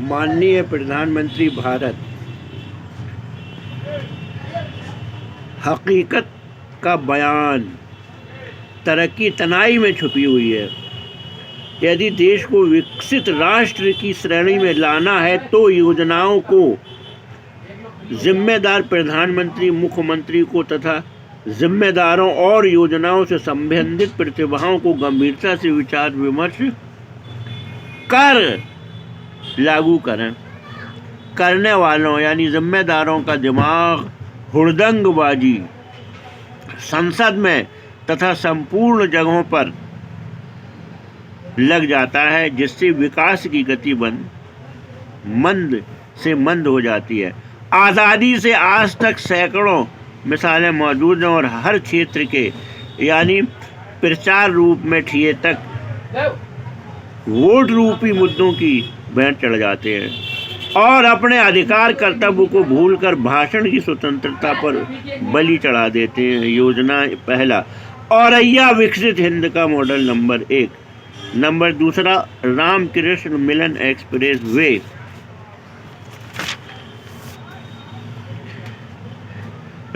माननीय प्रधानमंत्री भारत हकीकत का बयान तरक्की तनाई में छुपी हुई है। यदि देश को विकसित राष्ट्र की श्रेणी में लाना है तो योजनाओं को जिम्मेदार प्रधानमंत्री, मुख्यमंत्री को तथा जिम्मेदारों और योजनाओं से संबंधित प्रतिभाओं को गंभीरता से विचार विमर्श कर लागू करें। करने वालों यानी जिम्मेदारों का दिमाग हुड़दंगबाजी संसद में तथा संपूर्ण जगहों पर लग जाता है, जिससे विकास की गति मंद से मंद हो जाती है। आज़ादी से आज तक सैकड़ों मिसालें मौजूद हैं और हर क्षेत्र के यानी प्रचार रूप में ठिए तक वोट रूपी मुद्दों की भेंट चढ़ जाते हैं और अपने अधिकार कर्तव्य को भूलकर भाषण की स्वतंत्रता पर बलि चढ़ा देते हैं। योजना पहला, औरैया विकसित हिंद का मॉडल नंबर 1। नंबर दूसरा, रामकृष्ण मिलन एक्सप्रेस वे।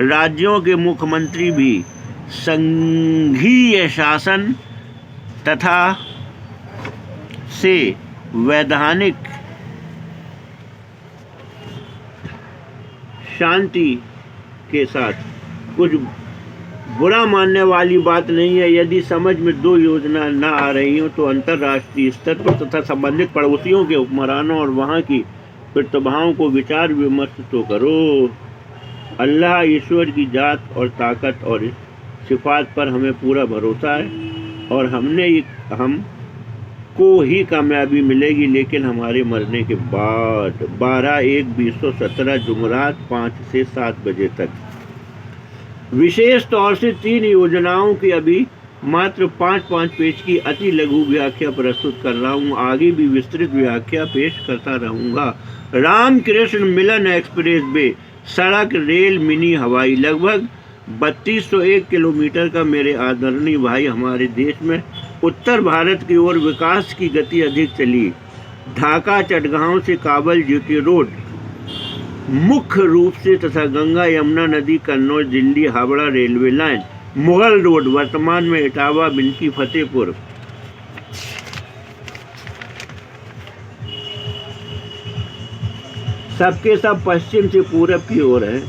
राज्यों के मुख्यमंत्री भी संघीय शासन तथा से वैधानिक शांति के साथ, कुछ बुरा मानने वाली बात नहीं है यदि समझ में दो योजना न आ रही हो तो अंतर्राष्ट्रीय स्तर पर तथा संबंधित पड़ोसियों के हुक्मरानों और वहाँ की प्रतिभाओं को विचार विमर्श तो करो। अल्लाह ईश्वर की जात और ताकत और सिफात पर हमें पूरा भरोसा है और हमको ही कामयाबी मिलेगी, लेकिन हमारे मरने के बाद। 12/1/2017 जुमरात 5 से 7 बजे तक। विशेष तौर से 3 योजनाओं की अभी मात्र 5-5 पेज की अति लघु व्याख्या प्रस्तुत कर रहा हूँ। आगे भी विस्तृत व्याख्या पेश करता रहूँगा। रामकृष्ण मिलन एक्सप्रेस वे सड़क, रेल, मिनी हवाई लगभग 3201 किलोमीटर का मेरे आदरणीय भाई हमारे देश में उत्तर भारत की ओर विकास की गति अधिक चली। ढाका चटगांव से काबल जीटी रोड मुख्य रूप से तथा गंगा यमुना नदी Kannauj Delhi Howrah railway line, Mughal road वर्तमान में इटावा बिनकी फतेहपुर, सबके सब पश्चिम से पूरब की ओर है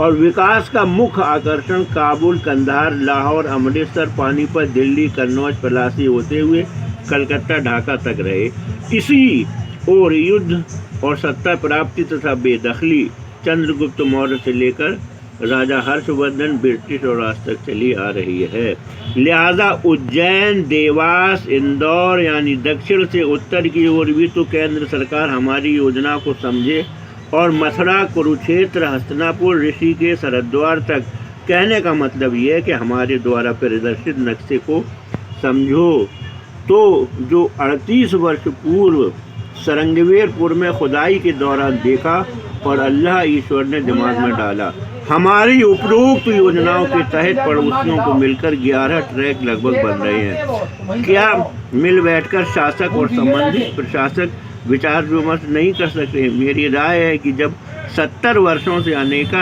और विकास का मुख्य आकर्षण काबुल, कंधार, लाहौर, अमृतसर, पानीपत, दिल्ली, कन्नौज, पलासी होते हुए कलकत्ता, ढाका तक रहे। इसी और युद्ध और सत्ता प्राप्ति तथा बेदखली चंद्रगुप्त मौर्य से लेकर राजा हर्षवर्धन, ब्रिटिश और आज तक चली आ रही है। लिहाजा उज्जैन, देवास, इंदौर यानी दक्षिण से उत्तर की ओर भी तो केंद्र सरकार हमारी योजना को समझे और मथुरा, कुरुक्षेत्र, हस्तिनापुर, ऋषिकेश, हरिद्वार तक। कहने का मतलब ये है कि हमारे द्वारा प्रदर्शित नक्शे को समझो। तो जो 38 वर्ष पूर्व सरंगवेरपुर में खुदाई के दौरान देखा और अल्लाह ईश्वर ने दिमाग में डाला, हमारी उपरोक्त योजनाओं के तहत पड़ोसियों को मिलकर 11 ट्रैक लगभग बन रहे हैं। क्या मिल बैठकर शासक और संबंधित प्रशासक विचार विमर्श नहीं कर सकते? मेरी राय है कि जब 70 वर्षों से अनेक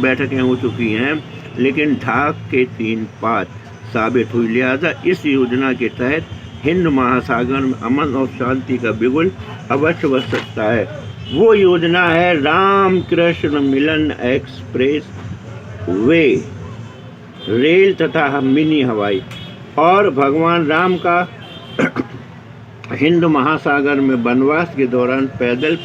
बैठकें हो चुकी हैं लेकिन ढाक के 3 पात साबित हुई, लिहाजा इस योजना के तहत हिंद महासागर में अमन और शांति का बिगुल अवश्य बच सकता है। वो योजना है रामकृष्ण मिलन एक्सप्रेस वे, रेल तथा मिनी हवाई। और भगवान राम का हिंद महासागर में वनवास के दौरान पैदल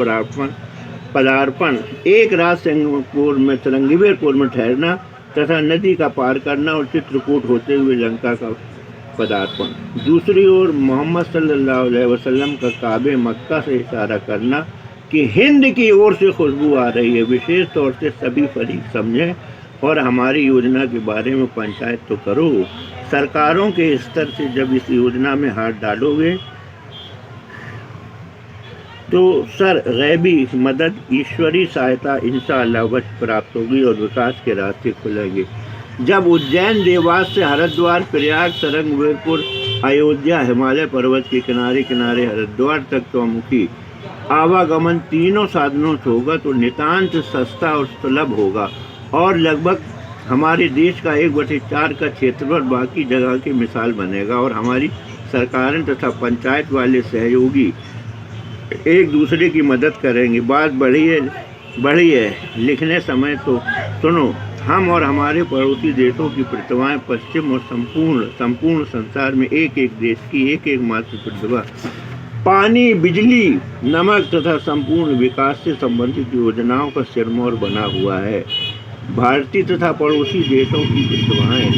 पदार्पण, एक रात सरंगवेरपुर में ठहरना तथा नदी का पार करना और चित्रकूट होते हुए लंका का पदार्पण। दूसरी ओर मोहम्मद सल्लल्लाहु अलैहि वसल्लम का काबे मक्का से इशारा करना कि हिंद की ओर से खुशबू आ रही है। विशेष तौर से सभी फरीक समझें और हमारी योजना के बारे में पंचायत तो करो। सरकारों के स्तर से जब इस योजना में हाथ डालोगे तो सर गैबी मदद, ईश्वरी सहायता इंशाअल्लाह अवश्य प्राप्त होगी और विकास के रास्ते खुलेंगे। जब उज्जैन, देवास से हरिद्वार, प्रयाग, सरंगवेरपुर, अयोध्या, हिमालय पर्वत के किनारे किनारे हरिद्वार तक चौमुखी आवागमन तीनों साधनों से होगा तो नितांत सस्ता और सुलभ होगा और लगभग हमारे देश का 1/4 का क्षेत्रफल बाकी जगह की मिसाल बनेगा और हमारी सरकारें तथा पंचायत वाले सहयोगी एक दूसरे की मदद करेंगे। बात बड़ी है लिखने समय तो सुनो, हम और हमारे पड़ोसी देशों की प्रतिभाएं पश्चिम और संपूर्ण संसार में एक देश की एक मात्र प्रतिभा पानी, बिजली, नमक तथा संपूर्ण विकास से संबंधित योजनाओं का सिरमौर बना हुआ है। भारतीय तथा पड़ोसी देशों की प्रतिभाएं,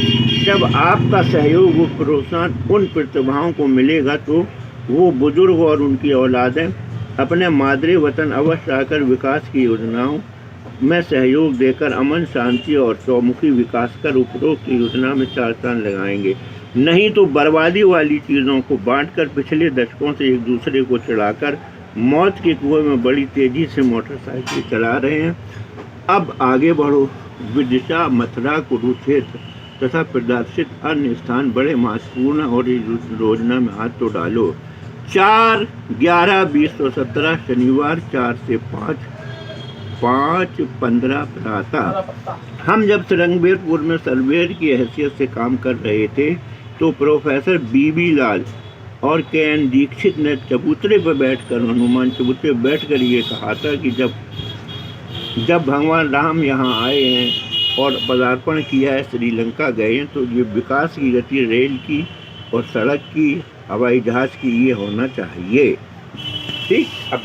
जब आपका सहयोग व प्रोत्साहन उन प्रतिभाओं को मिलेगा तो वो बुजुर्ग और उनकी औलादें अपने मादरी वतन अवश्य आकर विकास की योजनाओं में सहयोग देकर अमन, शांति और चौमुखी विकास कर उपरोक्त योजना में 4 चांद लगाएंगे। नहीं तो बर्बादी वाली चीज़ों को बांटकर पिछले दशकों से एक दूसरे को चढ़ाकर मौत के कुएं में बड़ी तेजी से मोटरसाइकिल चला रहे हैं। अब आगे बढ़ो, विदिशा, मथुरा, कुरुक्षेत्र तथा प्रदर्शित अन्य स्थान बड़े महत्वपूर्ण और इस योजना में हाथ तो डालो। 4/11/2017 शनिवार 4 से 5:15 प्रातः। हम जब सरंगेरपुर में सर्वेयर की हैसियत से काम कर रहे थे तो प्रोफेसर बीबी लाल और के.एन. दीक्षित ने चबूतरे पर बैठकर हनुमान चबूतरे पर बैठकर ये कहा था कि जब भगवान राम यहाँ आए हैं और पदार्पण किया है, श्रीलंका गए हैं, तो ये विकास की गति रेल की और सड़क की, हवाई जहाज़ की ये होना चाहिए। ठीक, अब